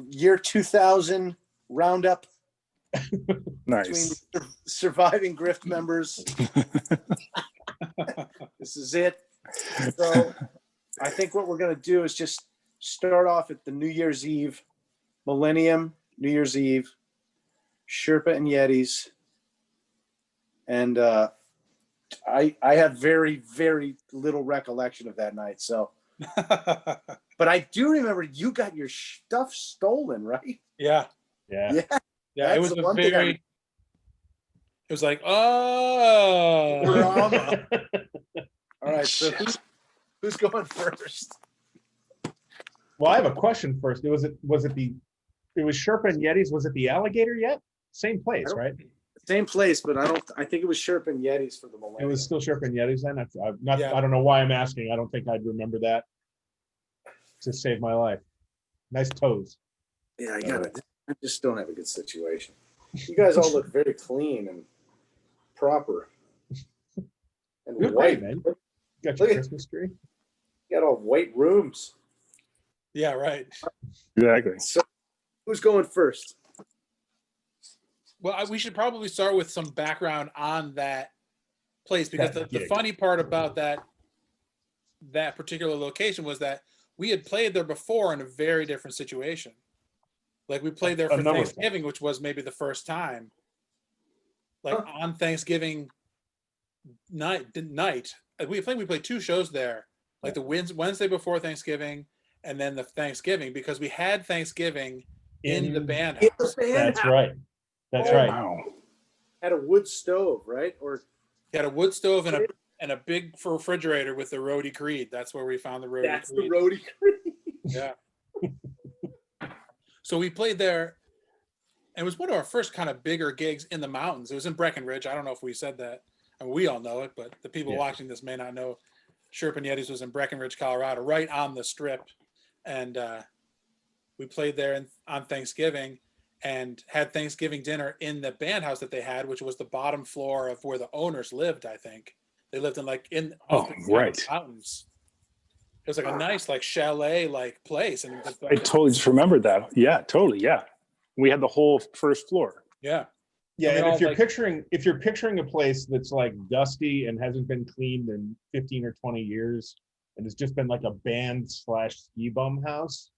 year 2000 roundup Nice. between surviving Grift members. This is it. So I think what we're going to do is just start off at the New Year's Eve, Millennium, New Year's Eve, Sherpa and Yetis. And I have very, very little recollection of that night. So, but I do remember you got your stuff stolen, right? Yeah. Yeah. It was a very. It was like, oh. Drama. All right. So who's going first? Well, I have a question first. Was it Sherpa and Yetis? Was it the Alligator yet? Same place, right? Same place, but I think it was Sherpa and Yetis for the Millennium. It was still Sherpa and Yetis then? Yeah. I don't know why I'm asking. I don't think I'd remember that. Just saved my life. Nice toes. Yeah, I just don't have a good situation. You guys all look very clean and proper. And Good white, man. Got your Christmas tree? You got all white rooms. Yeah, right. Exactly. So who's going first? Well, we should probably start with some background on that place, because the funny part about that particular location was that we had played there before in a very different situation. Like we played there for Thanksgiving, which was maybe the first time. Like on Thanksgiving night, we played two shows there. Like the Wednesday before Thanksgiving, and then the Thanksgiving, because we had Thanksgiving in the band house. That's right. That's right. Wow. Had a wood stove, right? Or He had a wood stove and a big refrigerator with the Roadie Creed. That's where we found the Roadie Creed. that's the Roadie Creed. Yeah. So we played there. And it was one of our first kind of bigger gigs in the mountains. It was in Breckenridge. I don't know if we said that. I mean, we all know it, but the people watching this may not know. Sherpa and Yetis was in Breckenridge, Colorado, right on the strip. And we played there on Thanksgiving and had Thanksgiving dinner in the band house that they had, which was the bottom floor of where the owners lived, I think. They lived in the mountains. It was like a nice chalet place. And I totally just remembered that. Yeah, totally. Yeah. We had the whole first floor. Yeah. Yeah, and if you're picturing a place that's like dusty and hasn't been cleaned in 15 or 20 years and it's just been like a band / ski bum house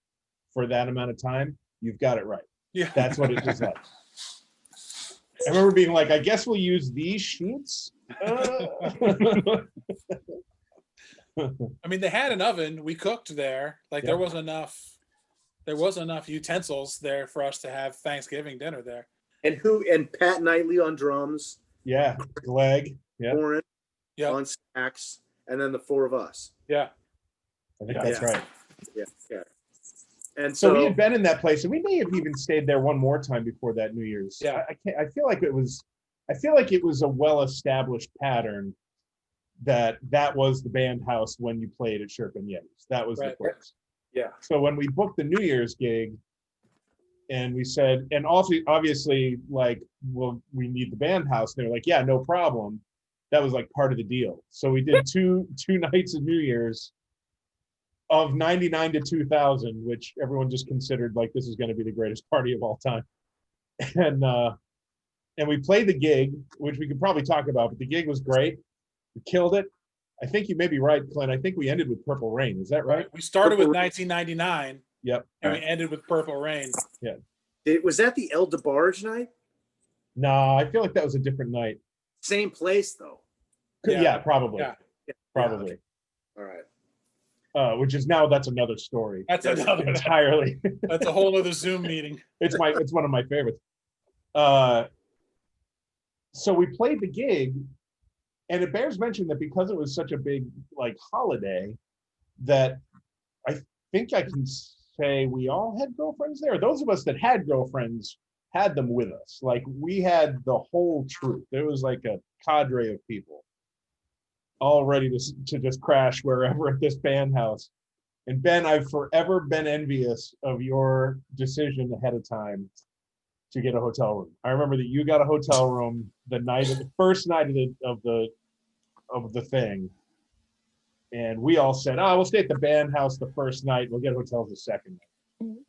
for that amount of time, you've got it right. Yeah. That's what it was like. I remember being like, I guess we'll use these sheets. I mean, they had an oven. We cooked there. There was enough utensils there for us to have Thanksgiving dinner there. And Pat Knightley on drums. Yeah, Gleg. Yeah. Warren on sax, and then the four of us. Yeah. I think that's right. Yeah. And so we had been in that place, and we may have even stayed there one more time before that New Year's. Yeah. I feel like it was a well-established pattern that was the band house when you played at Sherpa and Yetis. That was the place. Yeah. So when we booked the New Year's gig, and we said, and also obviously we need the band house. And they were like, yeah, no problem. That was like part of the deal. So we did two nights of New Year's of 99 to 2000, which everyone just considered like this is going to be the greatest party of all time. And we played the gig, which we could probably talk about, but the gig was great. We killed it. I think you may be right, Clint. I think we ended with Purple Rain. Is that right? We started with 1999. Yep. And we ended with Purple Rain. Yeah. Was that the El DeBarge night? No, I feel like that was a different night. Same place though. Yeah, probably. Yeah. Probably. All right. Which is that's another story. That's another entirely. That's a whole other Zoom meeting. It's one of my favorites. So we played the gig, and it bears mention that because it was such a big holiday, that I think I can say we all had girlfriends there. Those of us that had girlfriends had them with us. Like we had the whole troop. There was like a cadre of people all ready to just crash wherever at this band house. And Ben, I've forever been envious of your decision ahead of time to get a hotel room. I remember that you got a hotel room the first night of the thing. And we all said, we'll stay at the band house the first night. We'll get hotels the second night.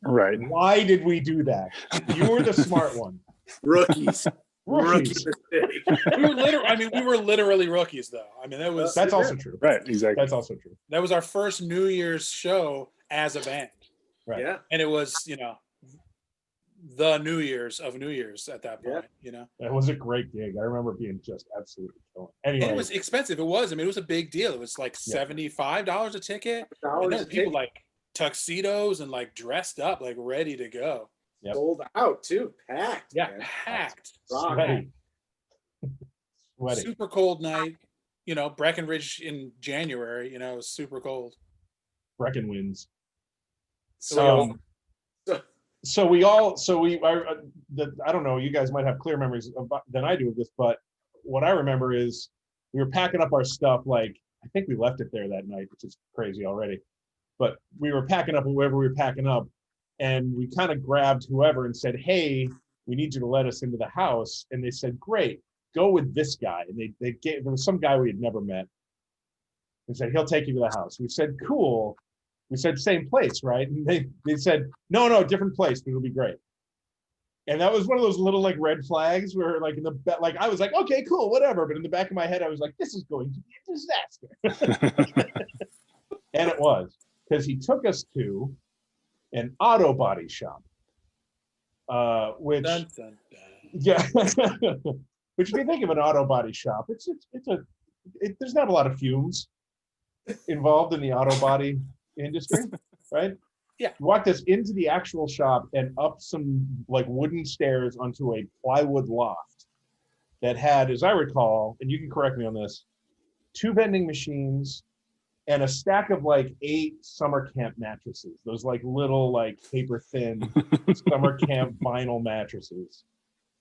Right. Why did we do that? You were the smart one. Rookies. Rookie Rookies. mistake. We were literally rookies, though. I mean, That's also true. Right. Exactly. That's also true. that was our first New Year's show as a band, Right. Yeah. and it was, the New Year's of New Year's at that point. That was a great gig. I remember being just absolutely killing. And Anyway, it was expensive. It was. I mean, it was a big deal. It was like $75 a ticket. And there were people like tuxedos and like dressed up, like ready to go. Yep. Sold out too. Packed. Yeah, man. packed. sweaty. Sweaty. Super cold night. Breckenridge in January. It was super cold. Breckenwinds. So, So we are, I don't know, you guys might have clear memories than I do of this, but what I remember is we were packing up our stuff. Like, I think we left it there that night, which is crazy already, but we were packing up whoever we were packing up, and we kind of grabbed whoever and said, hey, we need you to let us into the house. And they said, great, go with this guy. And there was some guy we had never met, and said, he'll take you to the house. We said, cool. We said, same place, right? And they said, no, different place, but it'll be great. And that was one of those little like red flags where like I was like, okay, cool, whatever. But in the back of my head, I was like, this is going to be a disaster. And it was, because he took us to an auto body shop, which, Dun, dun, dun. yeah, which if you think of an auto body shop, there's not a lot of fumes involved in the auto body industry, right? Yeah. You walked us into the actual shop and up some like wooden stairs onto a plywood loft that had, as I recall, and you can correct me on this, 2 vending machines and a stack of like 8 summer camp mattresses. Those like little like paper thin summer camp vinyl mattresses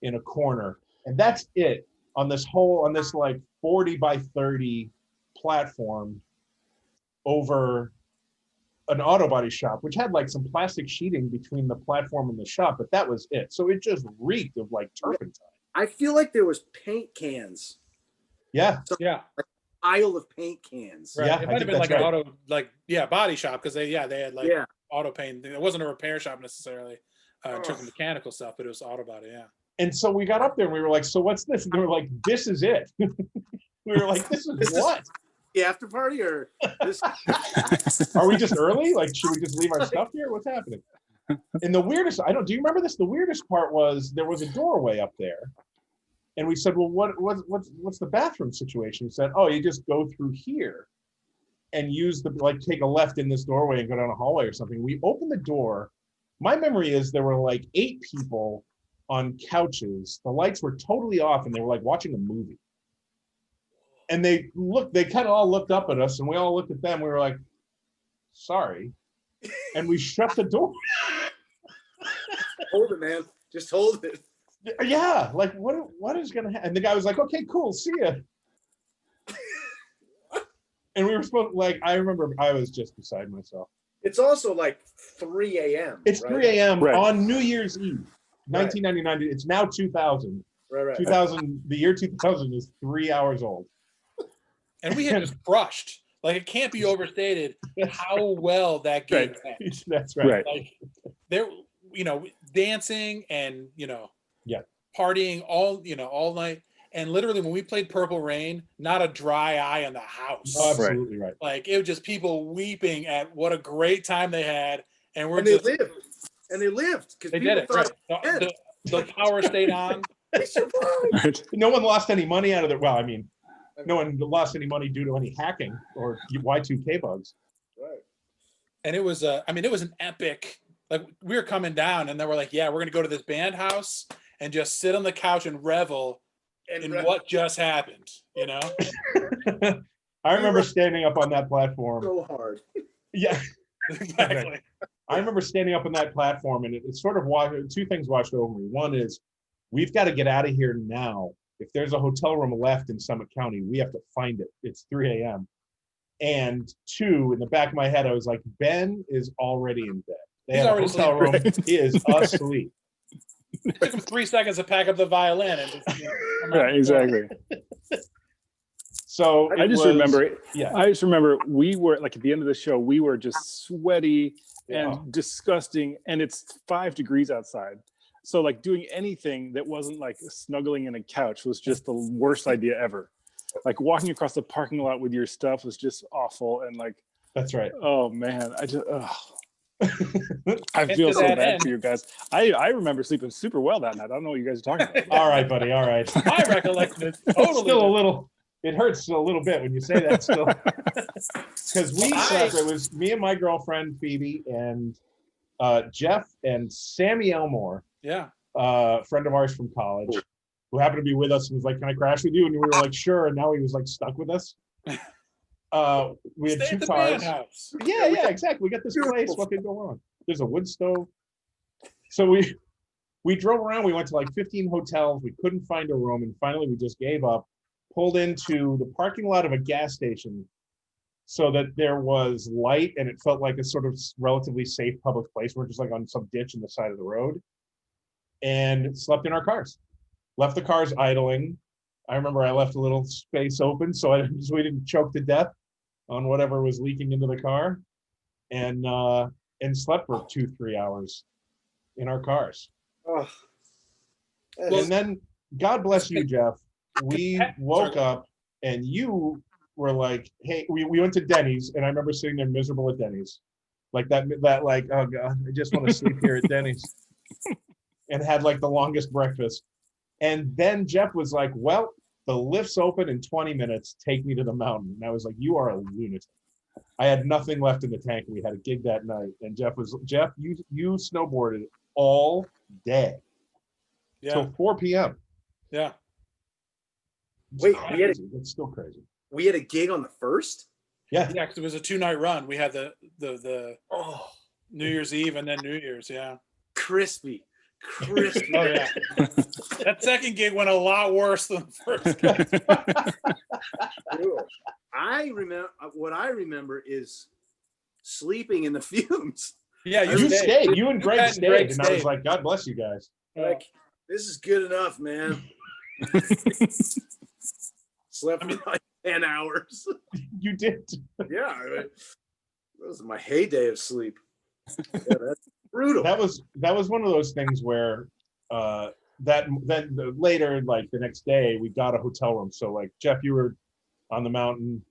in a corner. And that's it on this like 40 by 30 platform over an auto body shop, which had like some plastic sheeting between the platform and the shop, but that was it. So it just reeked of like turpentine. I feel like there was paint cans. Yeah. Yeah. Aisle of paint cans. Right. Yeah, It I might have think been like that's an right. auto, body shop, because they had like Yeah. auto paint. It wasn't a repair shop necessarily in terms of mechanical stuff, but it was auto body. Yeah. And so we got up there and we were like, so what's this? And they were like, this is it. We were like, this is what? The after party or this? Are we just early? Like, should we just leave our stuff here? What's happening? And the weirdest, do you remember this? The weirdest part was there was a doorway up there. And we said, well, what's the bathroom situation? He said, oh, you just go through here and take a left in this doorway and go down a hallway or something. We opened the door. My memory is there were like 8 people on couches. The lights were totally off and they were like watching a movie. And they kind of all looked up at us and we all looked at them. We were like, sorry. And we shut the door. Hold it, man. Just hold it. Yeah. Like what is going to happen? And the guy was like, okay, cool. See ya. And we were supposed I remember I was just beside myself. It's also like 3 a.m. It's right? 3 a.m. Right. on New Year's Eve, Right. 1999. It's now 2000. Right. 2000, the year 2000 is 3 hours old. And we had just crushed. Like, it can't be overstated how well that game went. That's right. Right. Like, there, dancing and, Yeah. partying all night. And literally, when we played Purple Rain, not a dry eye in the house. Oh, absolutely right. Like, it was just people weeping at what a great time they had. And we're And they just, lived. And they lived. they did it. Right. The power stayed on. They survived. No one lost any money out of it. Well, I mean, no one lost any money due to any hacking or Y2K bugs. Right. And it was it was an epic, like, we were coming down and they were like, yeah, we're gonna go to this band house and just sit on the couch and revel in what just happened, I remember standing up on that platform. So hard. Yeah. Exactly. I remember standing up on that platform and it sort of two things washed over me. One is, we've got to get out of here now. If there's a hotel room left in Summit County, we have to find it. It's 3 a.m. And 2, in the back of my head, I was like, Ben is already in bed. They have a hotel room. He is asleep. It took him 3 seconds to pack up the violin and just, Right. Exactly. So I just remember yeah. I just remember we were like at the end of the show, we were just sweaty and disgusting, and it's 5 degrees outside. So like doing anything that wasn't like snuggling in a couch was just the worst idea ever. Like walking across the parking lot with your stuff was just awful. And like, That's right. oh man, I feel so bad for you guys. I remember sleeping super well that night. I don't know what you guys are talking about. All right, buddy. All right. My recollection is totally Still a little. It hurts a little bit when you say that. Still, because we slept. It was me and my girlfriend Phoebe and Jeff and Sammy Elmore. Yeah. Friend of ours from college, who happened to be with us and was like, "Can I crash with you?" And we were like, "Sure." And now he was like stuck with us. We had Stay 2 at the cars. house. Yeah, exactly. We got this place. What could go wrong? There's a wood stove. So we drove around. We went to like 15 hotels. We couldn't find a room, and finally we just gave up. Pulled into the parking lot of a gas station, so that there was light and it felt like a sort of relatively safe public place. We're just like on some ditch on the side of the road, and slept in our cars. Left the cars idling. I remember I left a little space open so we didn't choke to death on whatever was leaking into the car, and slept for 2-3 hours in our cars. Oh. And then, God bless you, Jeff. We woke up and you were like, "Hey," we went to Denny's, and I remember sitting there miserable at Denny's, like that like, oh God, I just want to sleep here at Denny's, and had like the longest breakfast. And then Jeff was like, "Well, the lift's open in 20 minutes. Take me to the mountain." And I was like, "You are a lunatic." I had nothing left in the tank. We had a gig that night, and Jeff, you snowboarded all day till 4 p.m. Yeah. Wait, it's still crazy. We had a gig on the 1st? Yeah. Yeah, because it was a 2-night run. We had the New Year's Eve and then New Year's. Yeah. Crispy. Oh yeah. That second gig went a lot worse than the first gig. I remember what I remember is sleeping in the fumes. Yeah, You stayed. You and Greg stayed, and stayed. I was like, "God bless you guys." Like, this is good enough, man. Slept for like 10 hours. You did. Yeah, that was my heyday of sleep. Yeah, that's brutal. That was one of those things where later, like the next day, we got a hotel room. So like Jeff, you were on the mountain.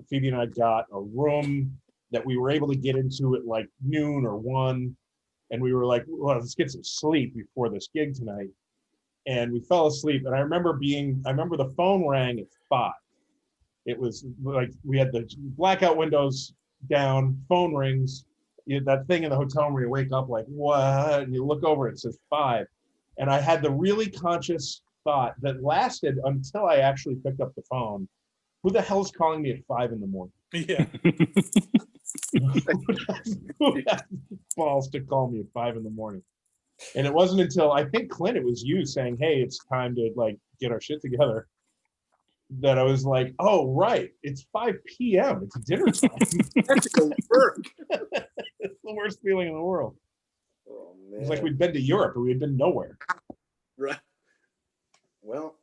Phoebe and I got a room that we were able to get into at like noon or 1, and we were like, "Well, let's get some sleep before this gig tonight." And we fell asleep. And I remember the phone rang at 5. It was like we had the blackout windows down, phone rings, that thing in the hotel room where you wake up like, what? And you look over, it says 5. And I had the really conscious thought that lasted until I actually picked up the phone. Who the hell's calling me at 5 in the morning? Yeah. Who has balls to call me at 5 in the morning? And it wasn't until I think, Clint, it was you saying, "Hey, it's time to like get our shit together," that I was like, "Oh, right. It's 5 p.m. It's dinner time." I have to go work. It's the worst feeling in the world. Oh, man. It's like we'd been to Europe, but we had been nowhere. Right. Well,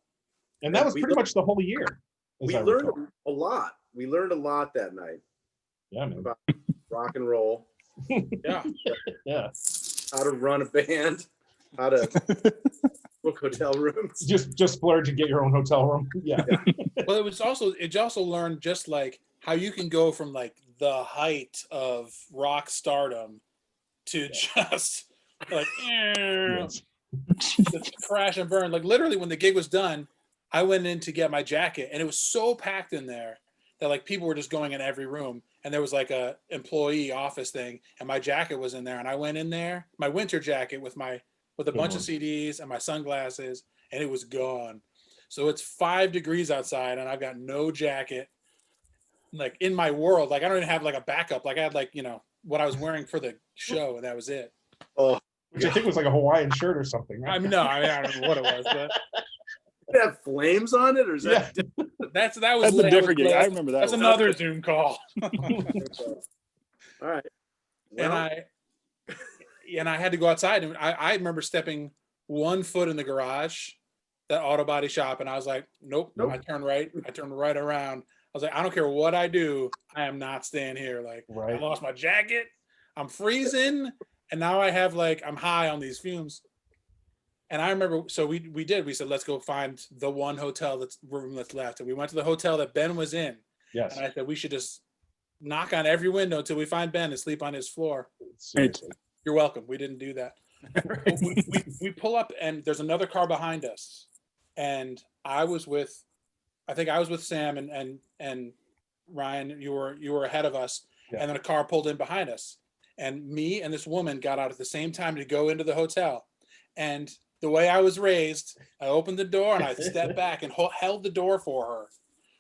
And that was pretty much the whole year. We learned a lot. We learned a lot that night. Yeah, man. About rock and roll. Yeah. Yeah. Oh, How to run a band. How to book hotel rooms. Just splurge and get your own hotel room. Yeah. Well, it also learned just like how you can go from like the height of rock stardom to just like just crash and burn. Like literally when the gig was done, I went in to get my jacket and it was so packed in there that like people were just going in every room, and there was like a employee office thing and my jacket was in there, and I went in there, my winter jacket with a bunch of CDs and my sunglasses, and it was gone. So it's 5 degrees outside and I've got no jacket. Like in my world, like I don't even have like a backup. Like I had like, what I was wearing for the show, and that was it. Oh, Which I think was like a Hawaiian shirt or something. Right? I don't know what it was, but did it have flames on it, or is that? that was That's a different gig. I remember that. That's another Zoom call. All right. Well, and I had to go outside, and I remember stepping 1 foot in the garage, that auto body shop, and I was like, nope. I turned right around. I was like, I don't care what I do, I am not staying here. Like, right. I lost my jacket, I'm freezing, and now I have like I'm high on these fumes. And I remember, so we said, let's go find the one hotel room that's left. And we went to the hotel that Ben was in. Yes. And I said, we should just knock on every window until we find Ben and sleep on his floor. Seriously. You're welcome. We didn't do that. we pull up and there's another car behind us. And I think I was with Sam and Ryan, you were ahead of us. Yeah. And then a car pulled in behind us. And me and this woman got out at the same time to go into the hotel. And the way I was raised, I opened the door and I stepped back and held the door for her.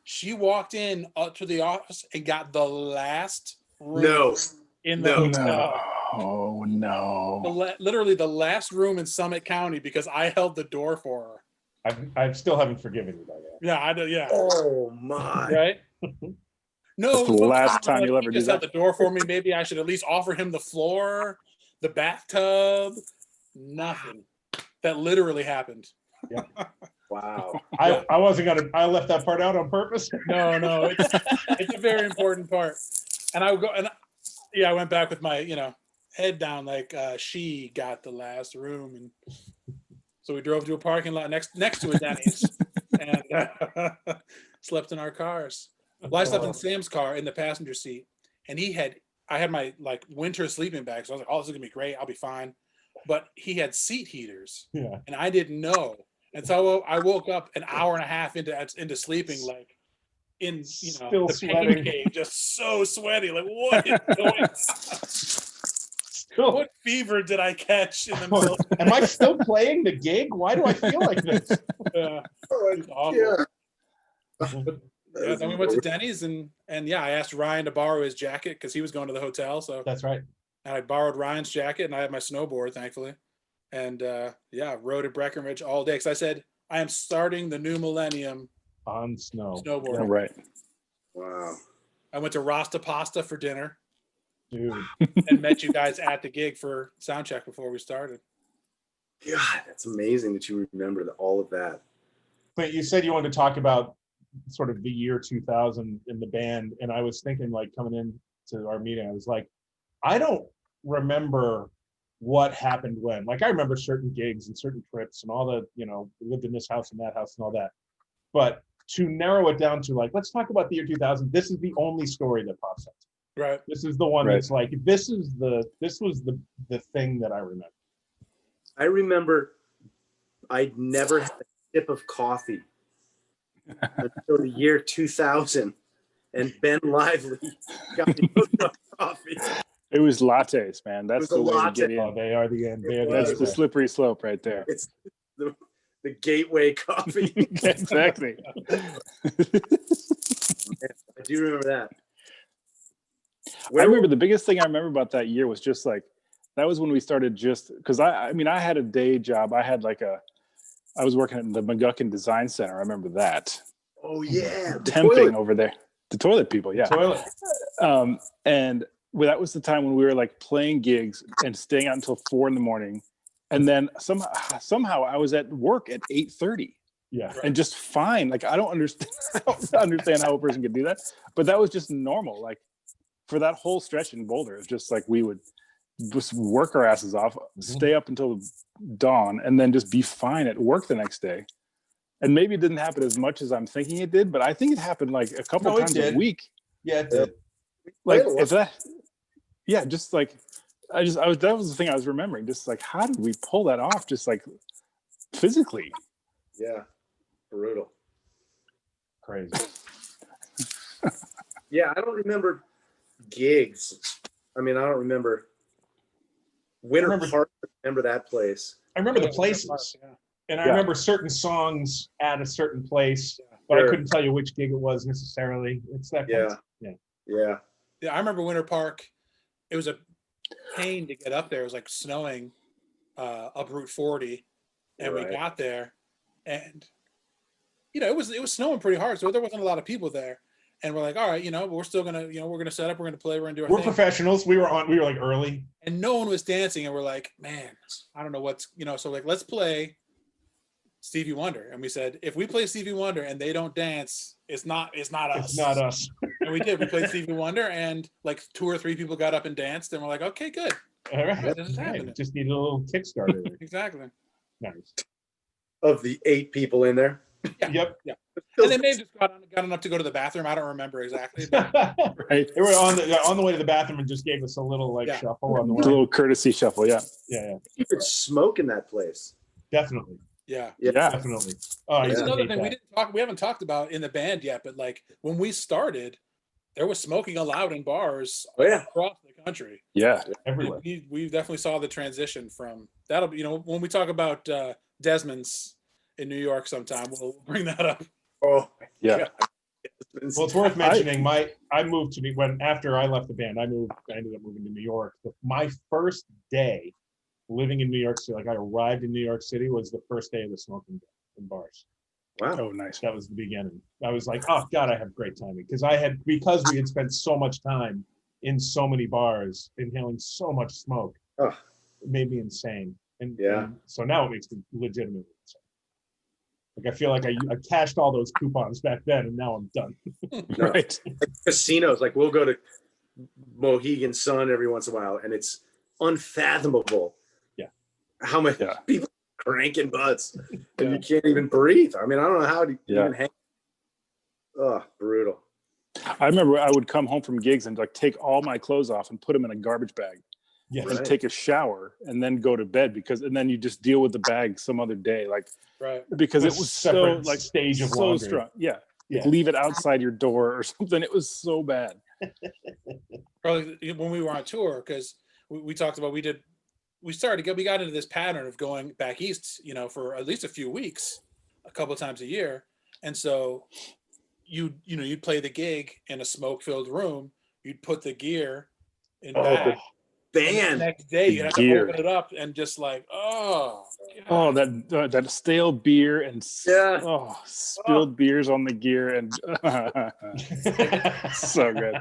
She walked in up to the office and got the last room in the hotel. Oh, no. Literally the last room in Summit County because I held the door for her. I still haven't forgiven you by that. Yeah, I do. Yeah. Oh, my. Right? No, that's the last time you'll ever do just that. held the door for me. Maybe I should at least offer him the floor, the bathtub. Nothing. That literally happened. Yeah. Wow. I wasn't gonna. I left that part out on purpose. No, it's a very important part. And I would go and I went back with my head down like she got the last room, and so we drove to a parking lot next to a Denny's and slept in our cars. Well, I slept in Sam's car in the passenger seat, and I had my like winter sleeping bag, so I was like, oh, this is gonna be great. I'll be fine. But he had seat heaters, and I didn't know. And so I woke up an hour and a half into sleeping, like in Still the sweating. pain cave, just so sweaty. Like what is going on? What fever did I catch in the middle? Am I still playing the gig? Why do I feel like this? It's awful. Yeah, then we went to Denny's and I asked Ryan to borrow his jacket because he was going to the hotel. So that's right. And I borrowed Ryan's jacket and I had my snowboard, thankfully. And rode at Breckenridge all day. Because I said, I am starting the new millennium on snowboard. Oh, right. Wow. I went to Rasta Pasta for dinner. Dude. And met you guys at the gig for sound check before we started. God, that's amazing that you remember all of that. But you said you wanted to talk about sort of the year 2000 in the band. And I was thinking, like, coming into our meeting, I was like, I don't remember what happened when. Like, I remember certain gigs and certain trips and all the, we lived in this house and that house and all that. But to narrow it down to like, let's talk about the year 2000. This is the only story that pops up. Right. This is the one that's like, this was the thing that I remember. I remember I'd never had a sip of coffee until the year 2000. And Ben Lively got me hooked on coffee. It was lattes, man. That's the way to get in. Oh, they are the end. That's the slippery slope right there. It's the gateway coffee. Exactly. I do remember that. I remember the biggest thing I remember about that year was just like, that was when we started because I had a day job. I was working at the McGuckin Design Center. I remember that. Oh, yeah. Temping over there. The toilet people, yeah. Toilet. And that was the time when we were like playing gigs and staying out until 4 a.m. And then somehow I was at work at 8:30. Yeah. And just fine. Like, I don't understand how a person could do that. But that was just normal. Like, for that whole stretch in Boulder, it's just like we would just work our asses off, stay up until dawn, and then just be fine at work the next day. And maybe it didn't happen as much as I'm thinking it did, but I think it happened like a couple times a week. Yeah, it did. Like if that, just like that was the thing I was remembering. Just like, how did we pull that off? Just like physically. Yeah, brutal. Crazy. Yeah, I don't remember gigs. I mean, I don't remember Winter Park. I remember that place. I remember the places. And I remember certain songs at a certain place, but I couldn't tell you which gig it was necessarily. It's that kind of, Yeah, I remember Winter Park. It was a pain to get up there. It was like snowing up Route 40. And we got there and it was snowing pretty hard. So there wasn't a lot of people there. And we're like, all right, but we're still gonna, we're gonna set up, we're gonna play, we're gonna do our thing. Professionals. We were like early. And no one was dancing, and we're like, man, I don't know what's so like let's play Stevie Wonder. And we said, if we play Stevie Wonder and they don't dance, it's not us. It's not us. And we did. We played Stevie Wonder, and like 2 or 3 people got up and danced, and we're like, okay, good. All right. This is happening. Just need a little Kickstarter. Exactly. Nice. Of the 8 people in there. Yep. Yeah. And they may have just gotten up to go to the bathroom. I don't remember exactly. But Right. They were on the way to the bathroom and just gave us a little like Yeah. shuffle on the A way. little courtesy shuffle, yeah. Yeah, You could smoke in that place. definitely, yeah. Yeah. definitely. Oh, I That's used to another hate thing that. we haven't talked about in the band yet, but like when we started, there was smoking allowed in bars Oh, yeah. across the country. Yeah. Everywhere. We definitely saw the transition from that'll be, when we talk about Desmond's in New York sometime, we'll bring that up. Oh, Yeah. God. Well, it's worth mentioning. I moved to after I left the band. I ended up moving to New York. My first day living in New York City, like I arrived in New York City, was the first day of the smoking ban in bars. Wow. Oh, nice. That was the beginning. I was like, oh God, I have great timing because we had spent so much time in so many bars, inhaling so much smoke. Oh. It made me insane. And Yeah. and so now it makes me legitimately insane. Like I feel like I cashed all those coupons back then, and now I'm done. No. Right. Casinos, like we'll go to Mohegan Sun every once in a while, and it's unfathomable. Yeah. How many Yeah. people cranking butts and Yeah. you can't even breathe. I mean, I don't know how to Yeah. even hang. Oh, brutal. I remember I would come home from gigs and like take all my clothes off and put them in a garbage bag Yes. Right. and take a shower and then go to bed and then you just deal with the bag some other day, like Right. because A it was so separate like stage of so laundry. strong. Yeah. Yeah. Like, leave it outside your door or something. It was so bad. Probably when we were on tour, because we talked about we got into this pattern of going back east, for at least a few weeks, a couple of times a year, and so you'd play the gig in a smoke-filled room, you'd put the gear in Oh, back, the and the band. next day The you have gear. to open it up and just like, oh, Oh, God. that stale beer and Yeah. spilled beers on the gear and so good.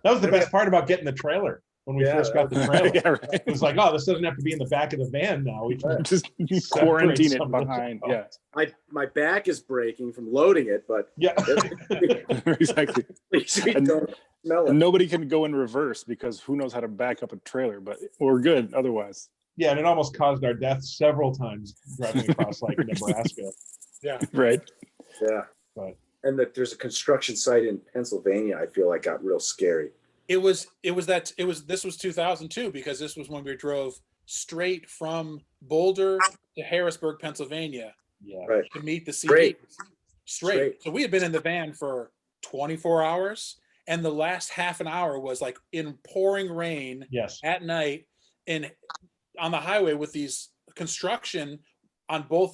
That was the best part about getting the trailer when we Yeah, first got the trailer. Yeah, right. It was like, oh, this doesn't have to be in the back of the van now. We can Just separate quarantine some it of the behind. stuff. Yeah, My back is breaking from loading it, but Yeah. exactly. at least we And- don't smell And it. nobody can go in reverse because who knows how to back up a trailer, but we're good otherwise. Yeah, and it almost caused our deaths several times driving across like Nebraska. Yeah. Right. Yeah. But And that there's a construction site in Pennsylvania, I feel like got real scary. This was 2002, because this was when we drove straight from Boulder to Harrisburg, Pennsylvania, yeah. Right. to meet the CDs. Straight. Straight. So we had been in the van for 24 hours, and the last half an hour was like in pouring rain Yes. at night and on the highway with these construction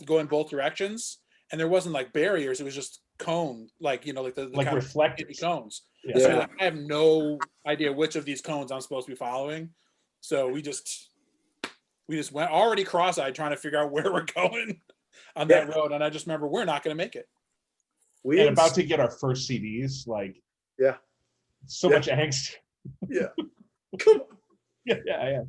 going both directions, and there wasn't like barriers, it was just cone, like the Like kind of reflectors. cones. Yeah. And so you're like, I have no idea which of these cones I'm supposed to be following, so we just went already cross-eyed trying to figure out where we're going on that road, and I just remember we're not going to make it. We And didn't- about to get our first CDs, like Yeah. so Yeah. much angst. Yeah. Come on. Yeah.